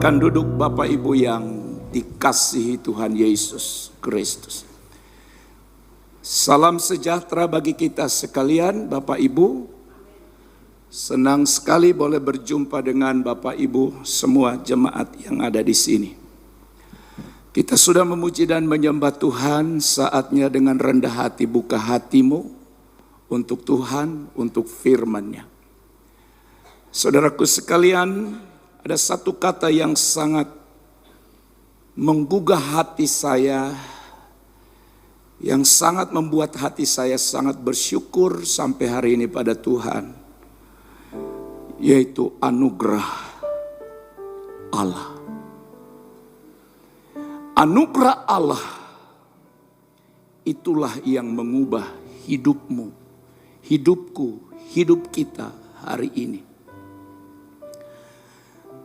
Silakan duduk Bapak Ibu yang dikasihi Tuhan Yesus Kristus. Salam sejahtera bagi kita sekalian Bapak Ibu. Senang sekali boleh berjumpa dengan Bapak Ibu semua jemaat yang ada di sini. Kita sudah memuji dan menyembah Tuhan, saatnya dengan rendah hati buka hatimu untuk Tuhan, untuk firman-Nya. Saudaraku sekalian, ada satu kata yang sangat menggugah hati saya, yang sangat membuat hati saya sangat bersyukur sampai hari ini pada Tuhan, yaitu anugerah Allah. Anugerah Allah itulah yang mengubah hidupmu, hidupku, hidup kita hari ini.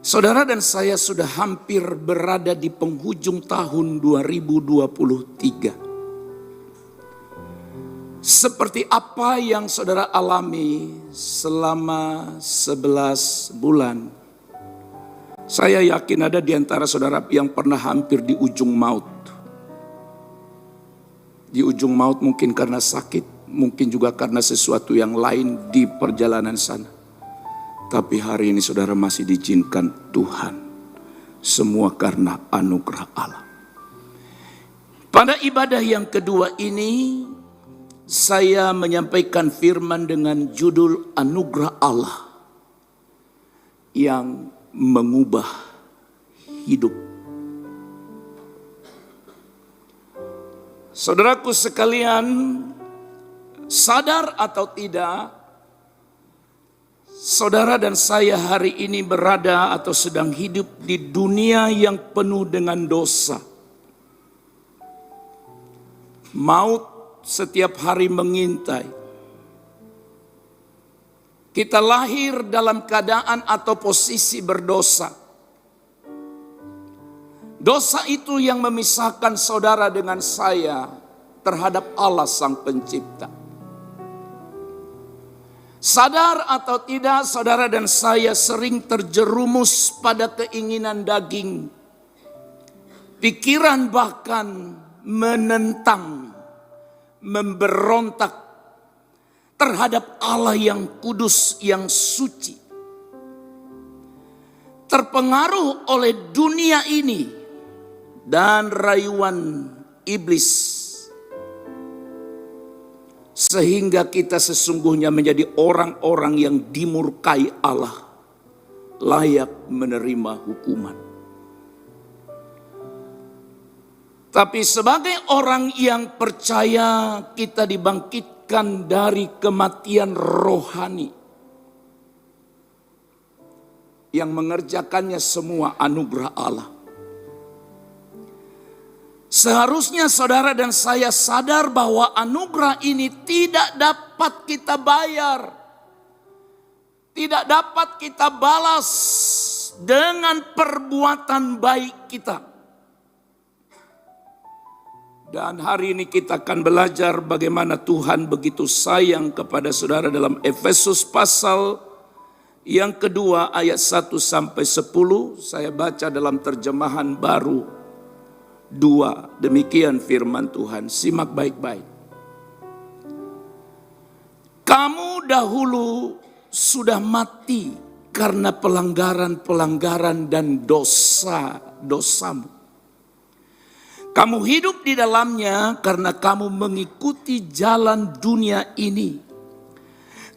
Saudara dan saya sudah hampir berada di penghujung tahun 2023. Seperti apa yang saudara alami selama 11 bulan. Saya yakin ada di antara saudara yang pernah hampir di ujung maut. Di ujung maut mungkin karena sakit, mungkin juga karena sesuatu yang lain di perjalanan sana. Tapi hari ini saudara masih diizinkan Tuhan. Semua karena anugerah Allah. Pada ibadah yang kedua ini, saya menyampaikan firman dengan judul Anugerah Allah yang mengubah hidup. Saudaraku sekalian, sadar atau tidak, saudara dan saya hari ini berada atau sedang hidup di dunia yang penuh dengan dosa. Maut setiap hari mengintai. Kita lahir dalam keadaan atau posisi berdosa. Dosa itu yang memisahkan saudara dengan saya terhadap Allah Sang Pencipta. Sadar atau tidak, saudara dan saya sering terjerumus pada keinginan daging. Pikiran bahkan menentang, memberontak terhadap Allah yang kudus, yang suci. Terpengaruh oleh dunia ini dan rayuan iblis. Sehingga kita sesungguhnya menjadi orang-orang yang dimurkai Allah, layak menerima hukuman. Tapi sebagai orang yang percaya, kita dibangkitkan dari kematian rohani, yang mengerjakannya semua anugerah Allah. Seharusnya saudara dan saya sadar bahwa anugerah ini tidak dapat kita bayar. Tidak dapat kita balas dengan perbuatan baik kita. Dan hari ini kita akan belajar bagaimana Tuhan begitu sayang kepada saudara dalam Efesus pasal yang kedua ayat 1 sampai 10. Saya baca dalam terjemahan baru 2, demikian firman Tuhan, simak baik-baik. Kamu dahulu sudah mati karena pelanggaran-pelanggaran dan dosa-dosamu. Kamu hidup di dalamnya karena kamu mengikuti jalan dunia ini.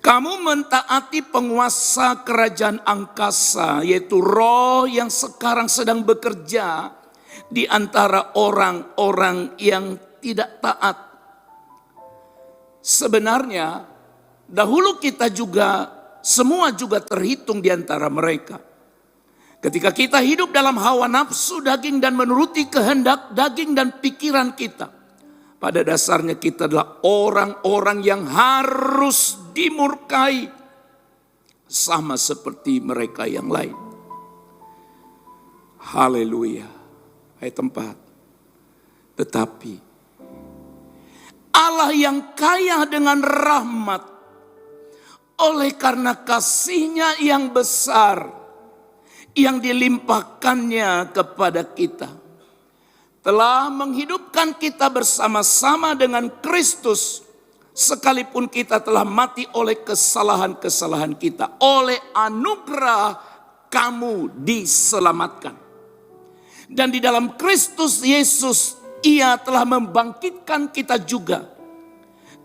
Kamu mentaati penguasa kerajaan angkasa, yaitu roh yang sekarang sedang bekerja di antara orang-orang yang tidak taat. Sebenarnya dahulu kita juga semua juga terhitung di antara mereka. Ketika kita hidup dalam hawa nafsu daging dan menuruti kehendak daging dan pikiran kita, pada dasarnya kita adalah orang-orang yang harus dimurkai sama seperti mereka yang lain. Haleluya. Ayat 4. Tetapi Allah yang kaya dengan rahmat, oleh karena kasih-Nya yang besar, yang dilimpahkannya kepada kita telah menghidupkan kita bersama-sama dengan Kristus, sekalipun kita telah mati oleh kesalahan-kesalahan kita. Oleh anugerah kamu diselamatkan. Dan di dalam Kristus Yesus, Ia telah membangkitkan kita juga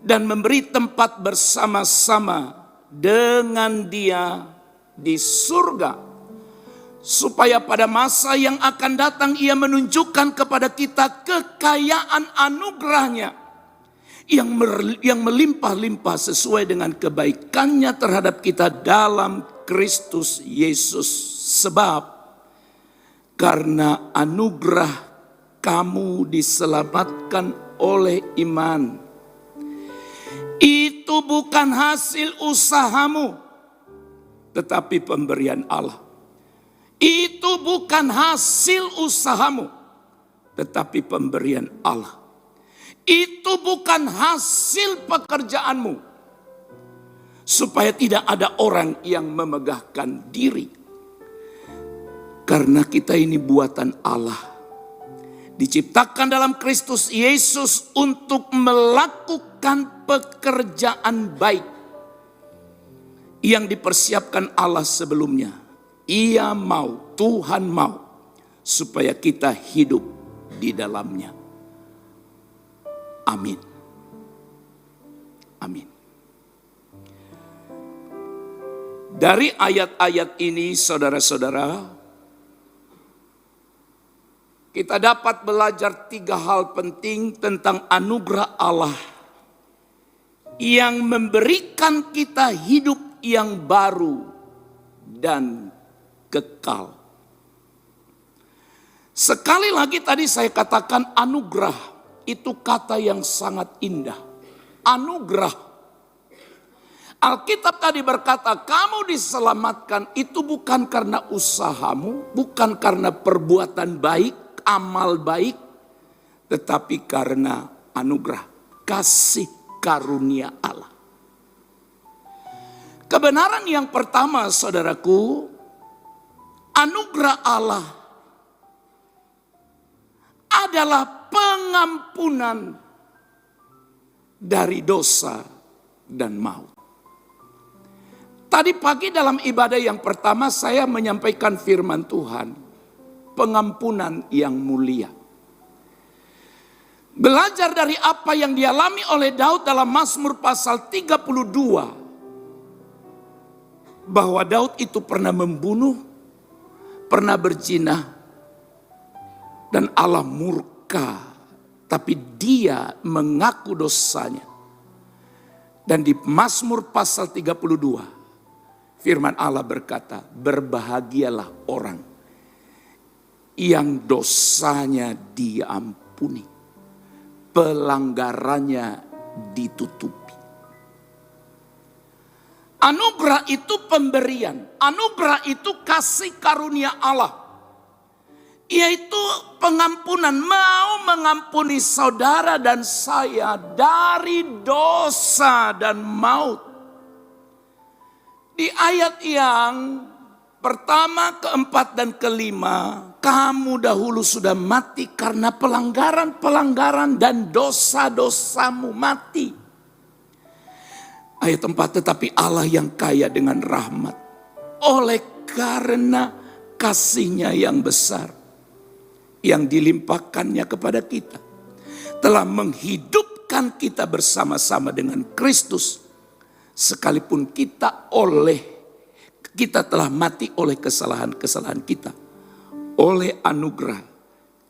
dan memberi tempat bersama-sama dengan Dia di surga, supaya pada masa yang akan datang Ia menunjukkan kepada kita kekayaan anugerahnya yang melimpah-limpah sesuai dengan kebaikannya terhadap kita dalam Kristus Yesus. Sebab karena anugerah kamu diselamatkan oleh iman. Itu bukan hasil usahamu, tetapi pemberian Allah. Itu bukan hasil usahamu, tetapi pemberian Allah. Itu bukan hasil pekerjaanmu, supaya tidak ada orang yang memegahkan diri. Karena kita ini buatan Allah, diciptakan dalam Kristus Yesus untuk melakukan pekerjaan baik yang dipersiapkan Allah sebelumnya. Ia mau, Tuhan mau, supaya kita hidup di dalamnya. Amin. Amin. Dari ayat-ayat ini, saudara-saudara, kita dapat belajar 3 hal penting tentang anugerah Allah yang memberikan kita hidup yang baru dan kekal. Sekali lagi tadi saya katakan anugerah itu kata yang sangat indah. Anugerah. Alkitab tadi berkata kamu diselamatkan itu bukan karena usahamu, bukan karena perbuatan baik, amal baik, tetapi karena anugerah, kasih karunia Allah. Kebenaran yang pertama, saudaraku, anugerah Allah adalah pengampunan dari dosa dan maut. Tadi pagi dalam ibadah yang pertama saya menyampaikan firman Tuhan, pengampunan yang mulia. Belajar dari apa yang dialami oleh Daud dalam Mazmur pasal 32. Bahwa Daud itu pernah membunuh, pernah berzina, dan Allah murka, tapi dia mengaku dosanya. Dan di Mazmur pasal 32, firman Allah berkata, berbahagialah orang yang dosanya diampuni, pelanggarannya ditutupi. Anugerah itu pemberian, anugerah itu kasih karunia Allah, yaitu pengampunan, mau mengampuni saudara dan saya dari dosa dan maut. Di ayat yang pertama, keempat, dan kelima, kamu dahulu sudah mati karena pelanggaran-pelanggaran dan dosa-dosamu mati. Ayat 4, tetapi Allah yang kaya dengan rahmat, oleh karena kasih-Nya yang besar, yang dilimpahkannya kepada kita, telah menghidupkan kita bersama-sama dengan Kristus, sekalipun kita telah mati oleh kesalahan-kesalahan kita. Oleh anugerah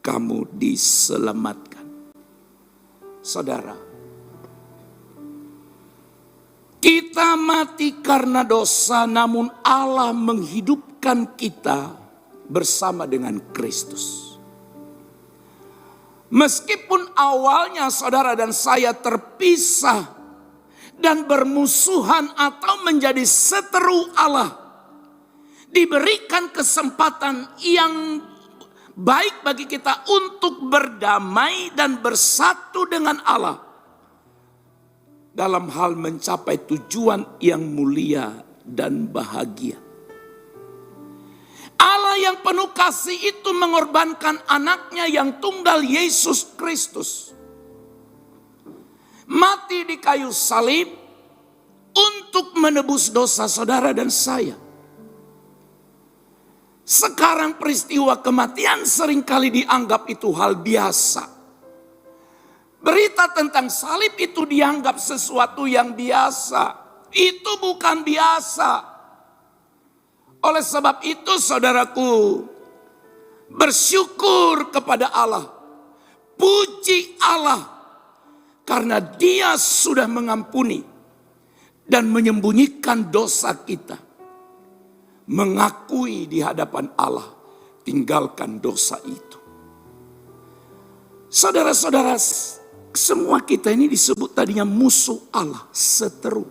kamu diselamatkan. Saudara, kita mati karena dosa, namun Allah menghidupkan kita bersama dengan Kristus. Meskipun awalnya saudara dan saya terpisah dan bermusuhan atau menjadi seteru Allah, diberikan kesempatan yang baik bagi kita untuk berdamai dan bersatu dengan Allah dalam hal mencapai tujuan yang mulia dan bahagia. Allah yang penuh kasih itu mengorbankan anaknya yang tunggal Yesus Kristus. Mati di kayu salib untuk menebus dosa saudara dan saya. Sekarang peristiwa kematian seringkali dianggap itu hal biasa. Berita tentang salib itu dianggap sesuatu yang biasa. Itu bukan biasa. Oleh sebab itu saudaraku, bersyukur kepada Allah. Puji Allah. Karena Dia sudah mengampuni dan menyembunyikan dosa kita. Mengakui di hadapan Allah, tinggalkan dosa itu. Saudara-saudara, semua kita ini disebut tadinya musuh Allah, seteru.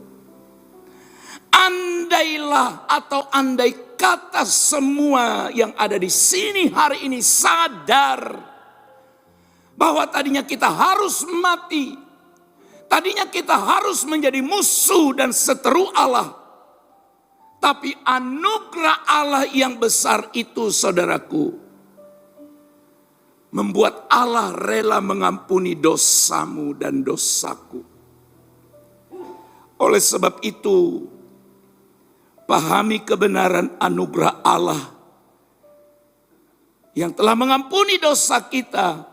Andailah atau andai kata semua yang ada di sini hari ini sadar bahwa tadinya kita harus mati. Tadinya kita harus menjadi musuh dan seteru Allah. Tapi anugerah Allah yang besar itu saudaraku, membuat Allah rela mengampuni dosamu dan dosaku. Oleh sebab itu, pahami kebenaran anugerah Allah yang telah mengampuni dosa kita,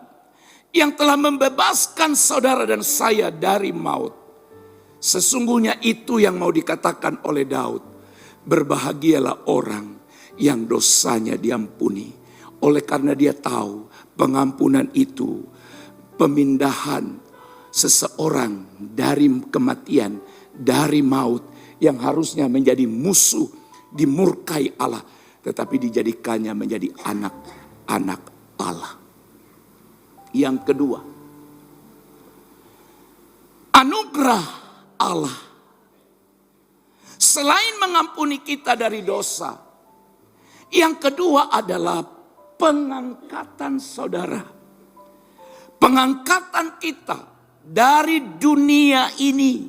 yang telah membebaskan saudara dan saya dari maut. Sesungguhnya itu yang mau dikatakan oleh Daud. Berbahagialah orang yang dosanya diampuni. Oleh karena dia tahu pengampunan itu pemindahan seseorang dari kematian, dari maut yang harusnya menjadi musuh, dimurkai Allah, tetapi dijadikannya menjadi anak-anak Allah. Yang kedua, anugerah Allah. Selain mengampuni kita dari dosa, yang kedua adalah pengangkatan saudara. Pengangkatan kita dari dunia ini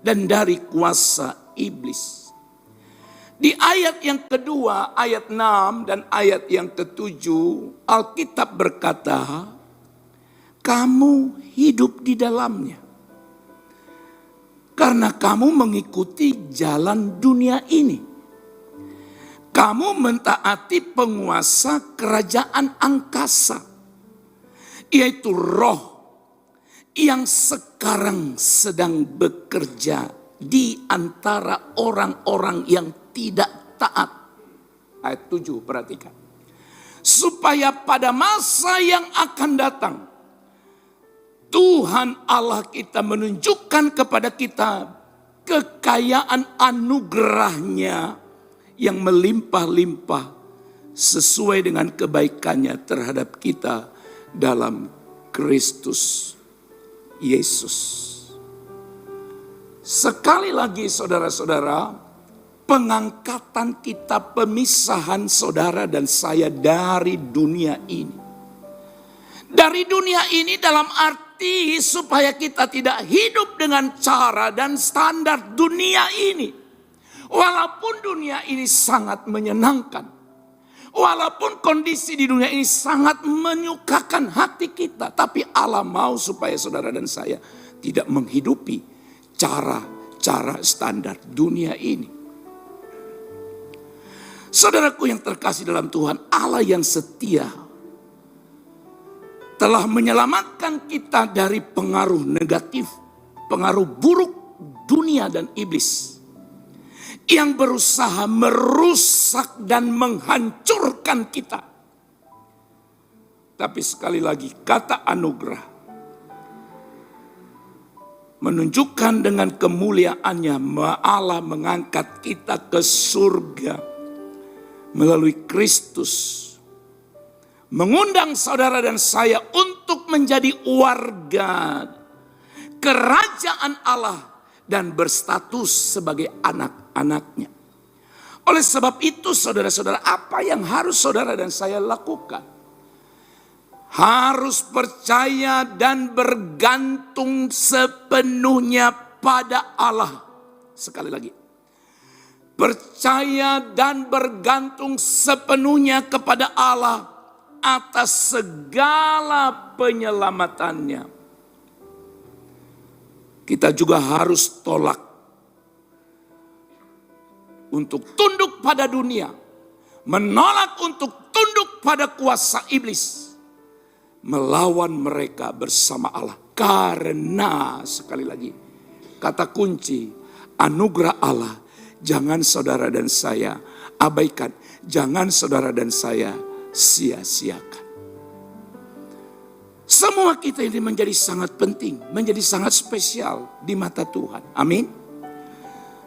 dan dari kuasa iblis. Di ayat yang kedua, ayat 6 dan ayat yang ke-7, Alkitab berkata, kamu hidup di dalamnya. Karena kamu mengikuti jalan dunia ini. Kamu mentaati penguasa kerajaan angkasa. Yaitu roh yang sekarang sedang bekerja di antara orang-orang yang tidak taat. Ayat 7, perhatikan. Supaya pada masa yang akan datang, Tuhan Allah kita menunjukkan kepada kita kekayaan anugerahnya yang melimpah-limpah sesuai dengan kebaikannya terhadap kita dalam Kristus Yesus. Sekali lagi saudara-saudara, pengangkatan kita, pemisahan saudara dan saya dari dunia ini. Dari dunia ini dalam arti supaya kita tidak hidup dengan cara dan standar dunia ini. Walaupun dunia ini sangat menyenangkan. Walaupun kondisi di dunia ini sangat menyukakan hati kita. Tapi Allah mau supaya saudara dan saya tidak menghidupi cara-cara standar dunia ini. Saudaraku yang terkasih dalam Tuhan, Allah yang setia telah menyelamatkan kita dari pengaruh negatif, pengaruh buruk dunia dan iblis yang berusaha merusak dan menghancurkan kita. Tapi sekali lagi, kata anugerah menunjukkan dengan kemuliaannya Allah mengangkat kita ke surga melalui Kristus. Mengundang saudara dan saya untuk menjadi warga kerajaan Allah dan berstatus sebagai anak-anaknya. Oleh sebab itu saudara-saudara, apa yang harus saudara dan saya lakukan? Harus percaya dan bergantung sepenuhnya pada Allah. Sekali lagi, percaya dan bergantung sepenuhnya kepada Allah atas segala penyelamatannya. Kita juga harus tolak untuk tunduk pada dunia, menolak untuk tunduk pada kuasa iblis, melawan mereka bersama Allah. Karena sekali lagi, kata kunci anugerah Allah, jangan saudara dan saya abaikan, jangan saudara dan saya sia-siakan. Semua kita ini menjadi sangat penting, menjadi sangat spesial di mata Tuhan. Amin.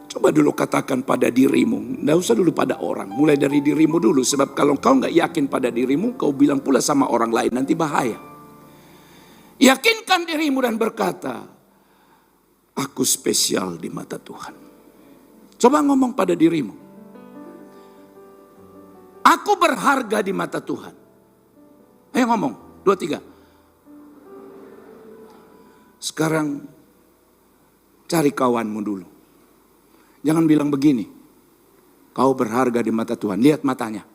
Coba dulu katakan pada dirimu, tidak usah dulu pada orang. Mulai dari dirimu dulu, sebab kalau kau nggak yakin pada dirimu, kau bilang pula sama orang lain, nanti bahaya. Yakinkan dirimu dan berkata, aku spesial di mata Tuhan. Coba ngomong pada dirimu, aku berharga di mata Tuhan. Ayo ngomong, 2, 3. Sekarang cari kawanmu dulu. Jangan bilang begini, kau berharga di mata Tuhan. Lihat matanya.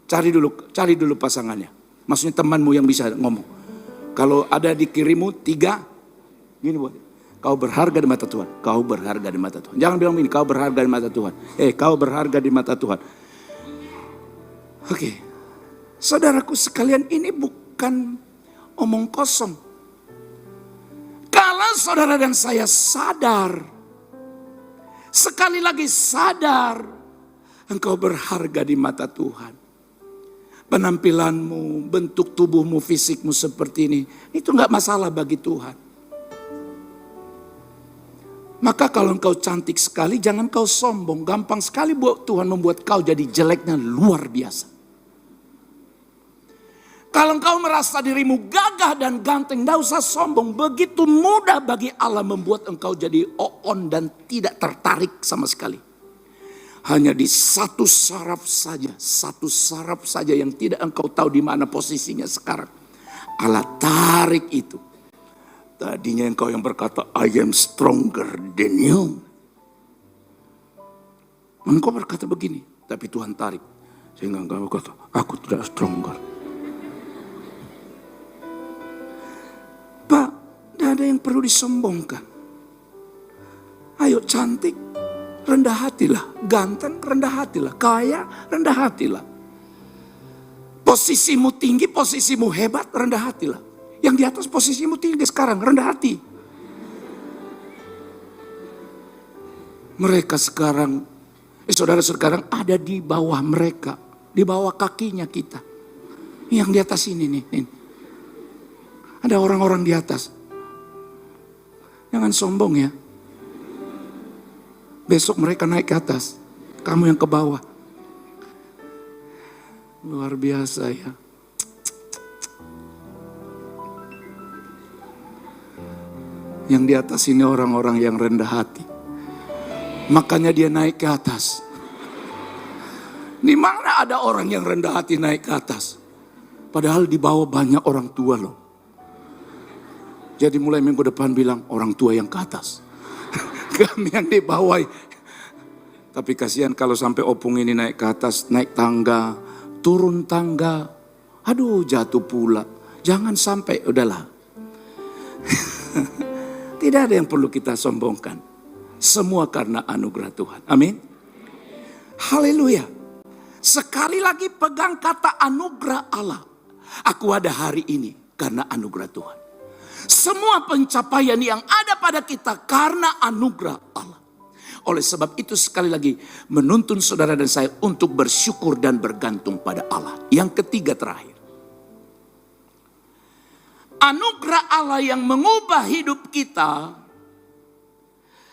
Cari dulu pasangannya. Maksudnya temanmu yang bisa ngomong. Kalau ada di kirimu 3, gini buat. Kau berharga di mata Tuhan. Kau berharga di mata Tuhan. Jangan bilang begini, kau berharga di mata Tuhan. Kau berharga di mata Tuhan. Oke. Saudaraku sekalian, ini bukan omong kosong. Kalau saudara dan saya sadar, sekali lagi sadar, engkau berharga di mata Tuhan. Penampilanmu, bentuk tubuhmu, fisikmu seperti ini, itu enggak masalah bagi Tuhan. Maka kalau engkau cantik sekali, jangan kau sombong. Gampang sekali buat Tuhan membuat kau jadi jeleknya luar biasa. Kalau engkau merasa dirimu gagah dan ganteng, tidak usah sombong. Begitu mudah bagi Allah membuat engkau jadi on dan tidak tertarik sama sekali. Hanya di satu saraf saja yang tidak engkau tahu di mana posisinya sekarang. Allah tarik itu. Tadinya engkau yang berkata, I am stronger than you. Engkau berkata begini, tapi Tuhan tarik. Sehingga engkau berkata, aku tidak stronger. Pak, tidak ada yang perlu disombongkan. Ayo cantik, rendah hatilah. Ganteng, rendah hatilah. Kaya, rendah hatilah. Posisimu tinggi, posisimu hebat, rendah hatilah. Yang di atas posisimu tinggi sekarang, rendah hati. Mereka sekarang, saudara sekarang ada di bawah mereka. Di bawah kakinya kita. Yang di atas ini nih. Ada orang-orang di atas. Jangan sombong ya. Besok mereka naik ke atas. Kamu yang ke bawah. Luar biasa ya. Yang di atas ini orang-orang yang rendah hati. Makanya dia naik ke atas. Di mana ada orang yang rendah hati naik ke atas? Padahal di bawah banyak orang tua loh. Jadi mulai minggu depan bilang orang tua yang ke atas. Kami yang di bawah. Tapi kasihan kalau sampai opung ini naik ke atas, naik tangga, turun tangga. Aduh jatuh pula. Jangan sampai, udahlah. Tidak ada yang perlu kita sombongkan. Semua karena anugerah Tuhan. Amin. Haleluya. Sekali lagi pegang kata anugerah Allah. Aku ada hari ini karena anugerah Tuhan. Semua pencapaian yang ada pada kita karena anugerah Allah. Oleh sebab itu sekali lagi menuntun saudara dan saya untuk bersyukur dan bergantung pada Allah. Yang ketiga terakhir. Anugerah Allah yang mengubah hidup kita.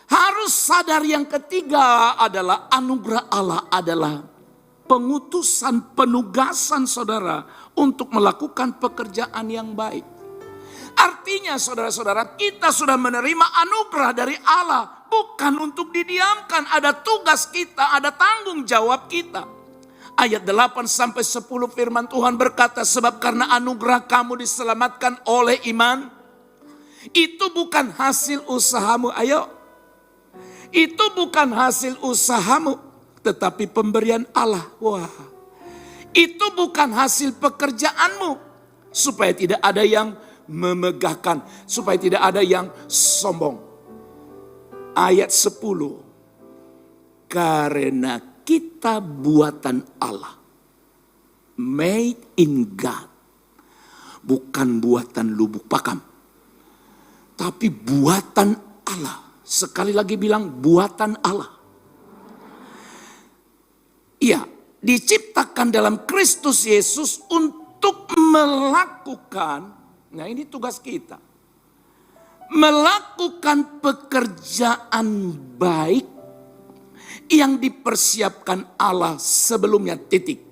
Harus sadar yang ketiga adalah anugerah Allah adalah pengutusan, penugasan saudara untuk melakukan pekerjaan yang baik. Artinya saudara-saudara, kita sudah menerima anugerah dari Allah. Bukan untuk didiamkan, ada tugas kita, ada tanggung jawab kita. Ayat 8-10 firman Tuhan berkata, sebab karena anugerah kamu diselamatkan oleh iman. Itu bukan hasil usahamu, ayo. Itu bukan hasil usahamu, tetapi pemberian Allah. Wah, itu bukan hasil pekerjaanmu, supaya tidak ada yang memegahkan, supaya tidak ada yang sombong. Ayat 10. Karena kita buatan Allah, made in God. Bukan buatan lubuk pakam, tapi buatan Allah. Sekali lagi bilang buatan Allah. Iya, diciptakan dalam Kristus Yesus untuk melakukan, nah ini tugas kita, melakukan pekerjaan baik yang dipersiapkan Allah sebelumnya, titik.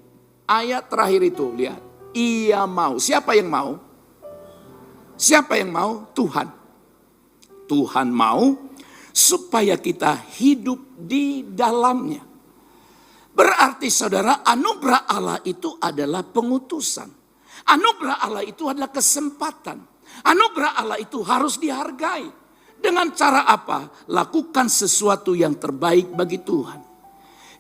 Ayat terakhir itu, lihat. Ia mau. Siapa yang mau? Siapa yang mau? Tuhan. Tuhan mau supaya kita hidup di dalamnya. Berarti saudara, anugerah Allah itu adalah pengutusan. Anugerah Allah itu adalah kesempatan. Anugerah Allah itu harus dihargai. Dengan cara apa? Lakukan sesuatu yang terbaik bagi Tuhan.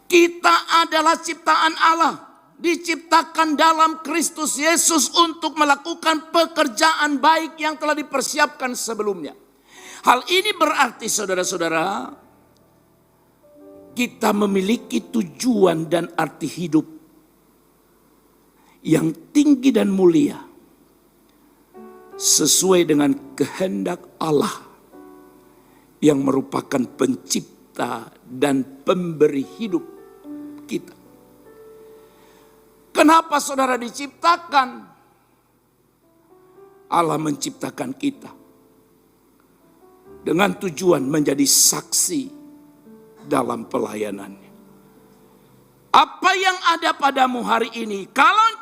Kita adalah ciptaan Allah. Diciptakan dalam Kristus Yesus untuk melakukan pekerjaan baik yang telah dipersiapkan sebelumnya. Hal ini berarti saudara-saudara, kita memiliki tujuan dan arti hidup yang tinggi dan mulia sesuai dengan kehendak Allah yang merupakan pencipta dan pemberi hidup kita. Kenapa saudara diciptakan? Allah menciptakan kita dengan tujuan menjadi saksi dalam pelayanannya. Apa yang ada padamu hari ini, kalau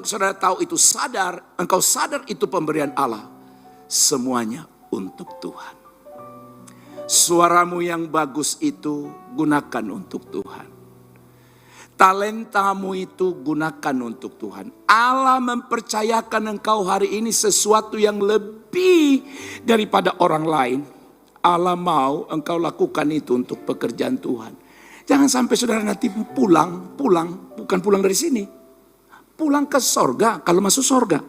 saudara tahu itu sadar, engkau sadar itu pemberian Allah, semuanya untuk Tuhan. Suaramu yang bagus itu gunakan untuk Tuhan. Talentamu itu gunakan untuk Tuhan. Allah mempercayakan engkau hari ini sesuatu yang lebih daripada orang lain. Allah mau engkau lakukan itu untuk pekerjaan Tuhan. Jangan sampai saudara nanti pulang, bukan pulang dari sini. Pulang ke sorga kalau masuk sorga.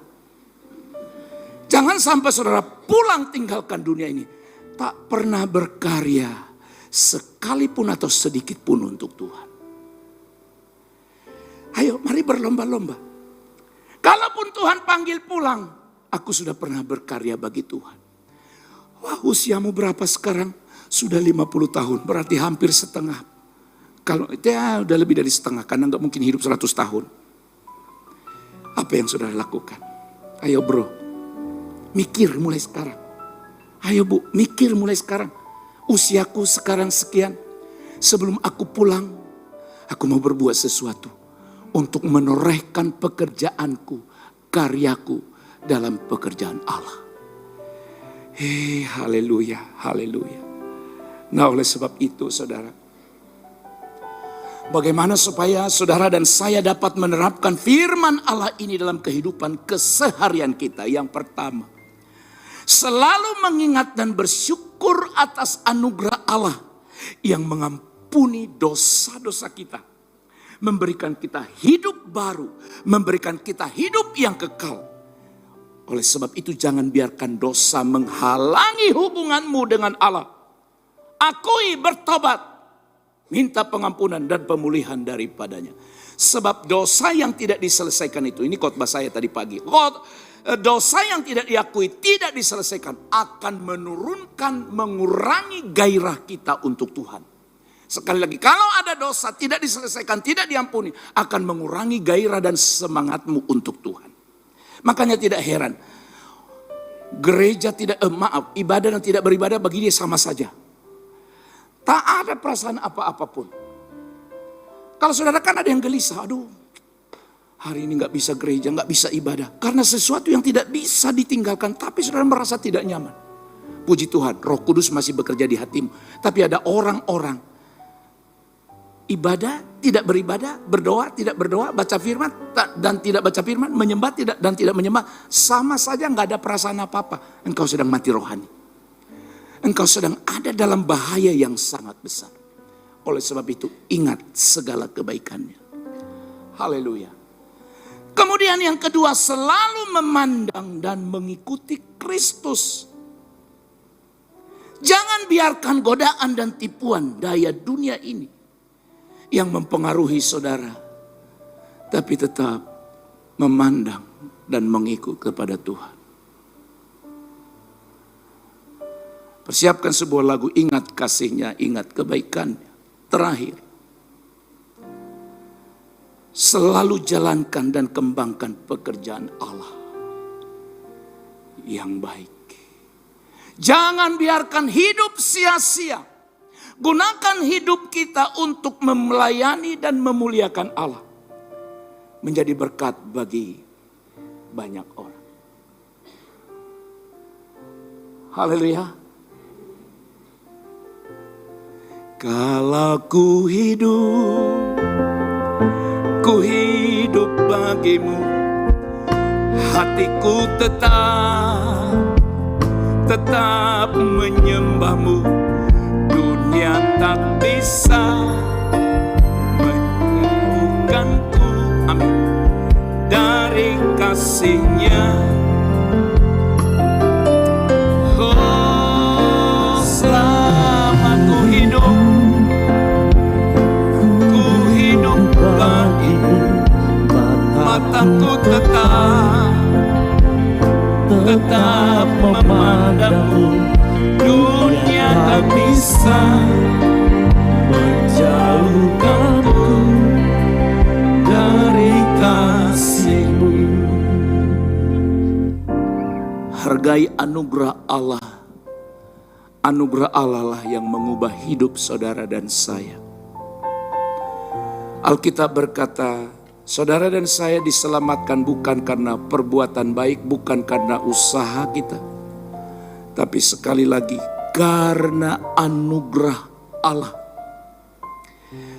Jangan sampai saudara pulang tinggalkan dunia ini, tak pernah berkarya sekalipun atau sedikit pun untuk Tuhan. Ayo mari berlomba-lomba. Kalaupun Tuhan panggil pulang, aku sudah pernah berkarya bagi Tuhan. Wah, usiamu berapa sekarang? Sudah 50 tahun, berarti hampir setengah. Kalau ya udah lebih dari setengah, karena gak mungkin hidup 100 tahun. Apa yang saudara lakukan? Ayo bro, mikir mulai sekarang. Ayo bu, mikir mulai sekarang. Usiaku sekarang sekian. Sebelum aku pulang, aku mau berbuat sesuatu untuk menorehkan pekerjaanku, karyaku dalam pekerjaan Allah. Haleluya, haleluya. Nah oleh sebab itu saudara, bagaimana supaya saudara dan saya dapat menerapkan firman Allah ini dalam kehidupan keseharian kita? Yang pertama, selalu mengingat dan bersyukur atas anugerah Allah yang mengampuni dosa-dosa kita, memberikan kita hidup baru, memberikan kita hidup yang kekal. Oleh sebab itu jangan biarkan dosa menghalangi hubunganmu dengan Allah. Akui, bertobat, minta pengampunan dan pemulihan daripadanya. Sebab dosa yang tidak diselesaikan itu, ini khotbah saya tadi pagi. Dosa yang tidak diakui, tidak diselesaikan akan mengurangi gairah kita untuk Tuhan. Sekali lagi, kalau ada dosa tidak diselesaikan, tidak diampuni, akan mengurangi gairah dan semangatmu untuk Tuhan. Makanya tidak heran, gereja ibadah dan tidak beribadah bagi dia sama saja. Tak ada perasaan apa-apapun. Kalau saudara kan ada yang gelisah, aduh hari ini gak bisa gereja, gak bisa ibadah. Karena sesuatu yang tidak bisa ditinggalkan, tapi saudara merasa tidak nyaman. Puji Tuhan, Roh Kudus masih bekerja di hatimu. Tapi ada orang-orang ibadah, tidak beribadah, berdoa, tidak berdoa, baca firman dan tidak baca firman, menyembah tidak dan tidak menyembah, sama saja nggak ada perasaan apa-apa. Engkau sedang mati rohani. engkau sedang ada dalam bahaya yang sangat besar. Oleh sebab itu ingat segala kebaikannya. Haleluya. Kemudian yang kedua, selalu memandang dan mengikuti Kristus. Jangan biarkan godaan dan tipuan daya dunia ini yang mempengaruhi saudara. Tapi tetap memandang dan mengikut kepada Tuhan. Persiapkan sebuah lagu, ingat kasih-Nya, ingat kebaikan-Nya. Terakhir, selalu jalankan dan kembangkan pekerjaan Allah yang baik. Jangan biarkan hidup sia-sia. Gunakan hidup kita untuk melayani dan memuliakan Allah. Menjadi berkat bagi banyak orang. Haleluya. Kalau ku hidup bagimu, hatiku tetap menyembahmu. Dunia tak bisa menjauhkanku, amin, dari kasih-Nya. Oh, selama ku hidup bagimu, mataku tetap memandangmu. Dunia tak bisa menjauhkanku dari kasih-Mu. Hargai anugerah Allah. Anugerah Allah lah yang mengubah hidup saudara dan saya. Alkitab berkata, saudara dan saya diselamatkan bukan karena perbuatan baik, bukan karena usaha kita. Tapi sekali lagi, karena anugerah Allah.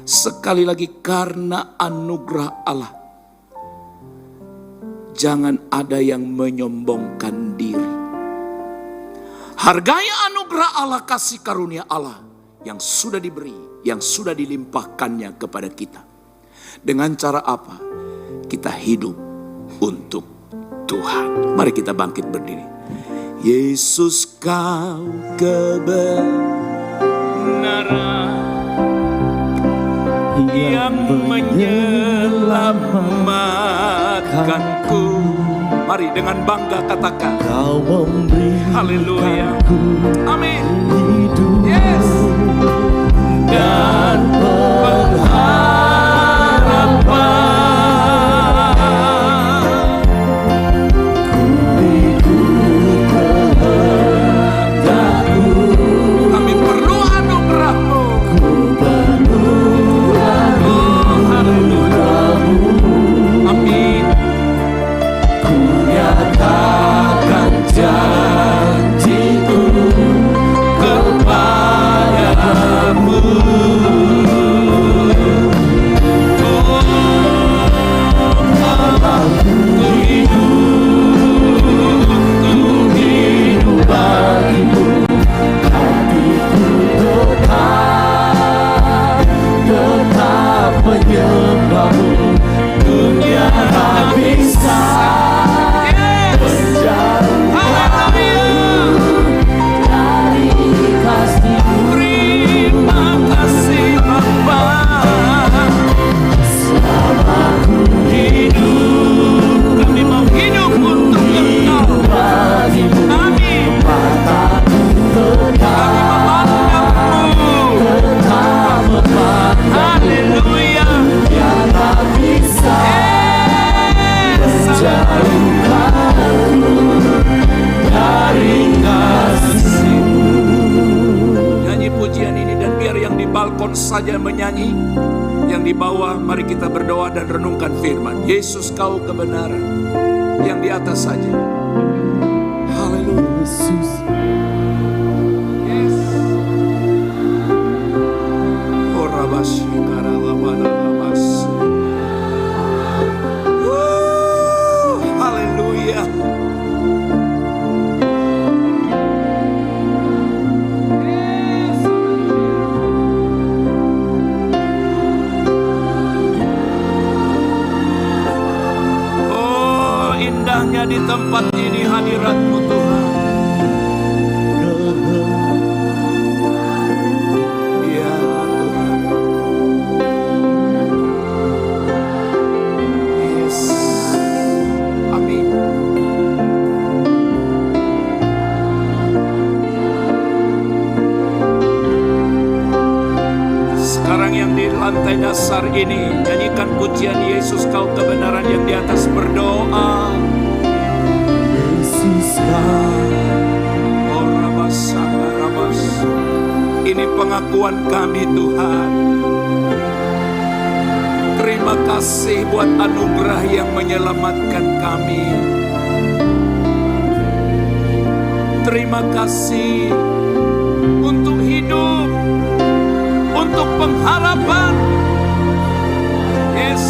Sekali lagi, karena anugerah Allah. Jangan ada yang menyombongkan diri. Hargai anugerah Allah, kasih karunia Allah yang sudah diberi, yang sudah dilimpahkannya kepada kita. Dengan cara apa? Kita hidup untuk Tuhan. Mari kita bangkit berdiri. Yesus, Kau kebenaran yang menyelamatkanku. Mari dengan bangga katakan, Kau memberi. Haleluya. Amin. Yes. Dan saja menyanyi, yang di bawah mari kita berdoa dan renungkan firman. Yesus, Kau kebenaran, yang di atas saja. Haleluya. Yesus. Yes. Orabashi karalabas. Haleluya. hanya di tempat ini hadirat-Mu Tuhan. Ya Tuhan. Yes. Amin. Sekarang yang di lantai dasar ini, nyanyikan pujian Yesus Kau kebenaran yang di atas, berdoa. Yesus Kau, Rabas. Ini pengakuan kami Tuhan. Terima kasih buat anugerah yang menyelamatkan kami. Terima kasih untuk hidup, untuk pengharapan. Yes.